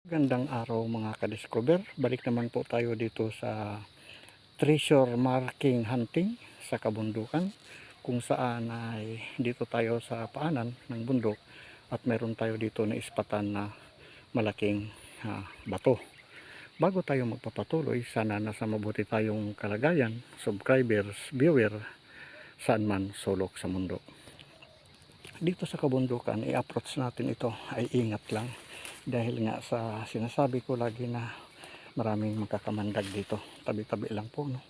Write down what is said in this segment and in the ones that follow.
Gandang araw mga ka-discover. Balik naman po tayo dito sa treasure marking hunting sa kabundukan, kung saan ay dito tayo sa paanan ng bundok at meron tayo dito na ispatan na malaking bato. Bago tayo magpapatuloy, sana nasa mabuti tayong kalagayan, subscribers, viewer, saan man sulok sa mundo. Dito sa kabundukan, i-approach natin ito ay ingat lang, dahil nga sa sinasabi ko lagi na maraming magkakamandag dito. Tabi-tabi lang po, no?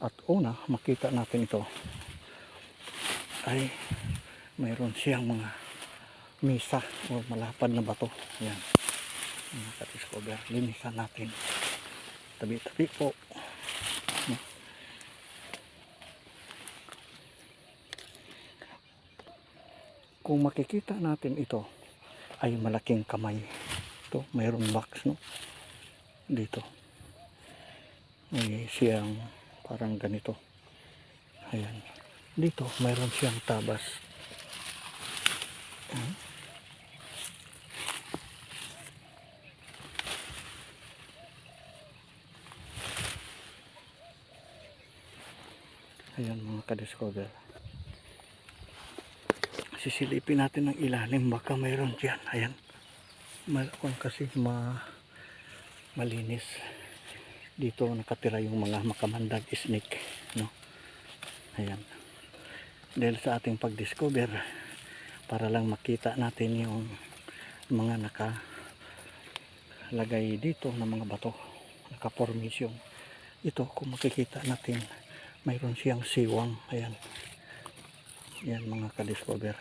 At una makita natin ito ay mayroon siyang mga misa o malapad na bato. Yan, mga ka-discover, linisan natin. Tabi-tabi po, no? Kung makikita natin ito ay malaking kamay. Ito mayroong box, no? Dito may siyang parang ganito. Ayan, dito mayroon siyang tabas. Ayan mga ka-discover, sisilipin natin ng ilalim, baka mayroon dyan. Ayan, malakon kasi malinis. Dito nakatira yung mga makamandag snake, no? Ayan, dahil sa ating pag-discover, para lang makita natin yung mga nakalagay dito ng mga bato, nakapormisyon. Ito kung makikita natin, mayroon siyang siwang. Ayan, yan mga ka-discover,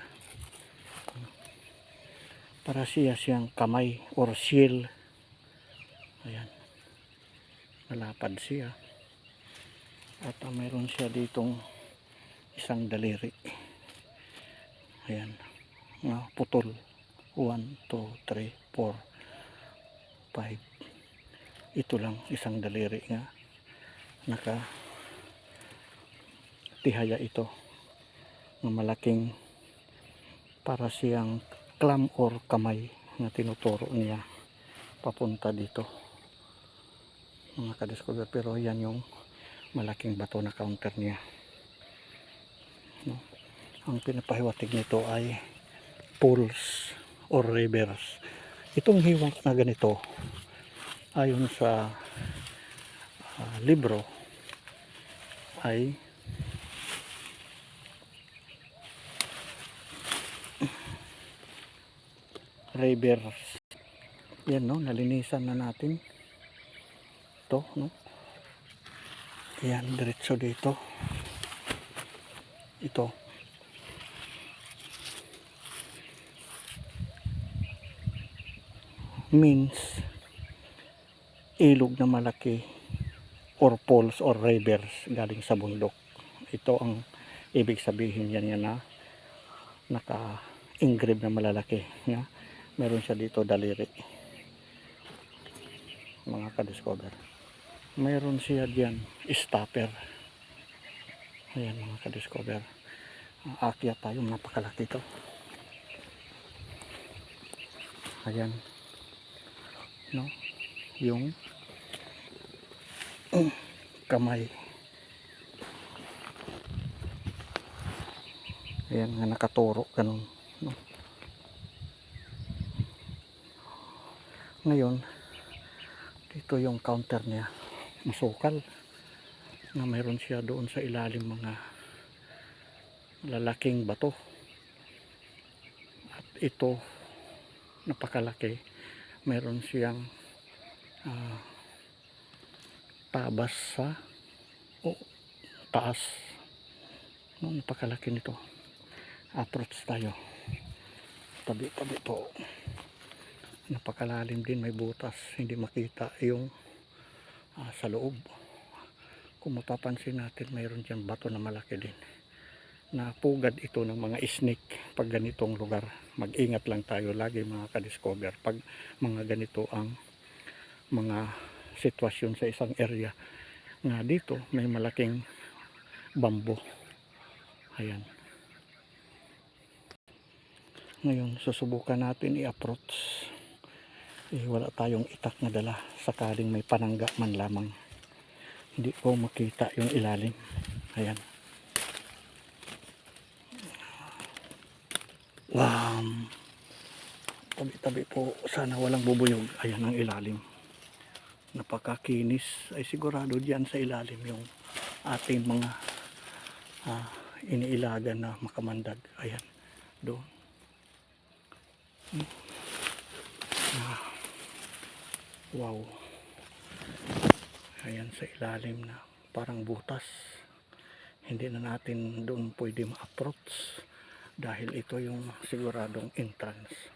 para siyang kamay or shield. Ayan, malapad siya at mayroon siya ditong isang daliri. Ayan, putol. 1, 2, 3, 4, 5. Ito lang isang daliri nga, naka tihaya ito ng malaking, para siyang clam or kamay na tinuturo niya papunta dito mga ka-discover. Pero yan yung malaking bato na counter niya, no? Ang pinapahiwatig nito ay pools or rivers. Itong hiwak na ganito, ayon sa libro, ay rivers. Yan, no, nalinisan na natin ito, no? Yan, diretso dito. Ito means ilog na malaki or falls or rivers galing sa bundok. Ito ang ibig sabihin yan na naka-engrave na malalaki, nga meron siya dito daliri mga ka-discover. Mayroon siya diyan stopper. Ayan mga ka-discover, aakyat tayo, napakalaki ito. Ayan, no, yung kamay. Ayan nga, nakaturo ganun, no? Ngayon dito yung counter niya, masukal na mayroon siya doon sa ilalim mga lalaking bato. At ito napakalaki, mayroon siyang tabas sa taas, no? Napakalaki nito. Approach tayo, tabi-tabi po. Napakalalim din, may butas, hindi makita yung sa loob. Kung mapapansin natin, mayroon dyan bato na malaki din, na pugad ito ng mga snake pag ganitong lugar. Mag-ingat lang tayo lagi mga ka-discover pag mga ganito ang mga sitwasyon sa isang area. Nga dito may malaking bamboo. Ayan, ngayon susubukan natin i-approach wala tayong itak na dala, sakaling may panangga man lamang. Hindi ko makita yung ilalim. Ayan. Wow. Tabi-tabi po, sana walang bubuyog. Ayan ang ilalim. Napakakinis. Ay sigurado diyan sa ilalim yung ating mga iniilagan na makamandag. Ayan. Doon. Wow. Ayan sa ilalim na parang butas. Hindi na natin doon pwede ma-approach dahil ito yung siguradong entrance.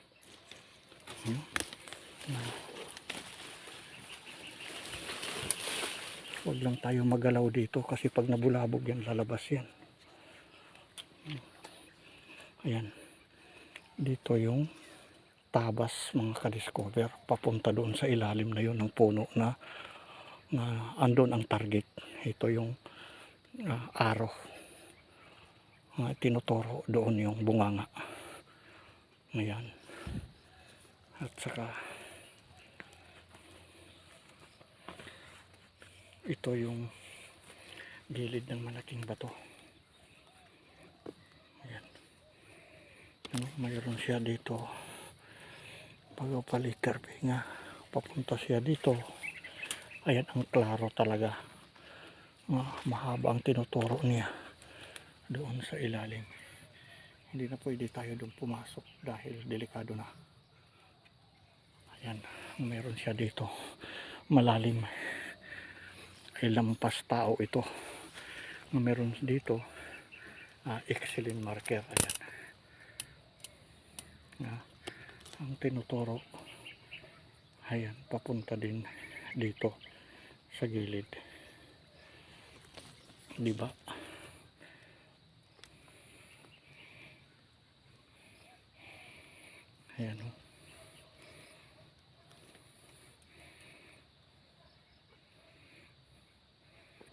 Huwag lang tayo magalaw dito kasi pag nabulabog yan, lalabas yan. Ayan. Dito yung tabas mga ka-discover. Papunta doon sa ilalim na yun ng puno na andon ang target. Ito yung araw. Tinuturo doon yung bunganga. Ayan. At saka ito yung gilid ng malaking bato. Ayan. Mayroon siya dito. Pagpaliter nga papunta siya dito. Ayan ang klaro talaga. Mahaba ang tinuturo niya doon sa ilalim. Hindi na pwede tayo doon pumasok dahil delikado na. Ayan, meron siya dito malalim. Ay lampas tao ito. Meron dito excellent marker. Ayan. Ang tinuturo. Ayan, papunta din dito sa gilid. Diba? Ayan o.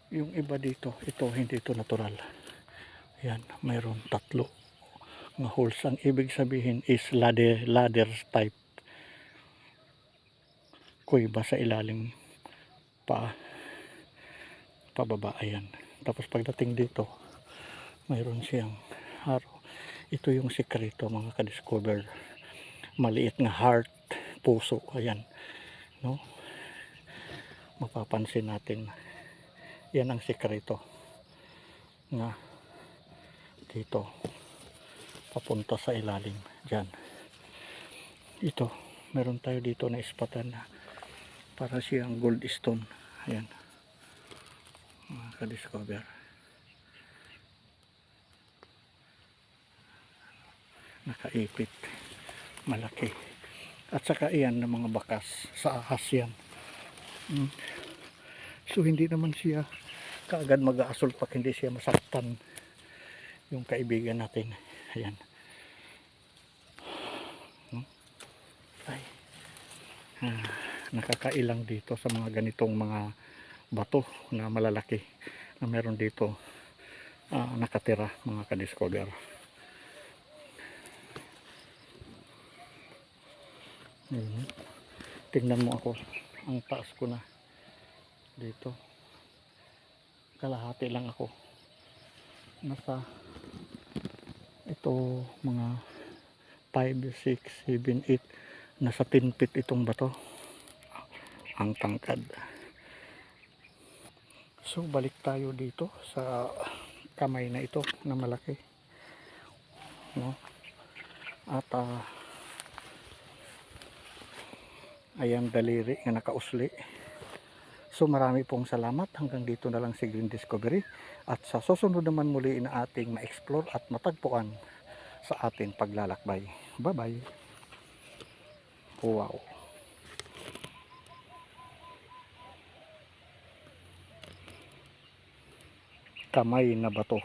Yung iba dito, ito hindi ito natural. Ayan, mayroon tatlo nga holes. Ang ibig sabihin is ladder type. Kuiba sa ilalim pababa. Ayan. Tapos pagdating dito, mayroon siyang araw. Ito yung sekreto mga ka-discover. Maliit nga heart, puso. Ayan. No? Mapapansin natin. Yan ang sekreto na dito papunta sa ilalim dyan. Ito meron tayo dito na ispatan na para siyang gold stone. Ayan mga ka-discover, nakaipit, malaki. At saka iyan ng mga bakas sa ahas yan. So hindi naman siya kaagad mag-aasul pag hindi siya masaktan yung kaibigan natin. Ayan. Ay. Nakakailang dito sa mga ganitong mga bato na malalaki na meron dito nakatira mga ka-discover. Tingnan mo ako, ang taas ko na dito, kalahati lang ako. Nasa ito mga 5, 6, 7, 8, nasa 10 feet itong bato ang tangkad. So balik tayo dito sa kamay na ito na malaki, no? At ayan daliri nga nakausli. So marami pong salamat. Hanggang dito na lang si Green Discovery. At sa susunod naman muli na ating ma-explore at matagpuan sa ating paglalakbay. Bye bye. Wow. Kamay na bato.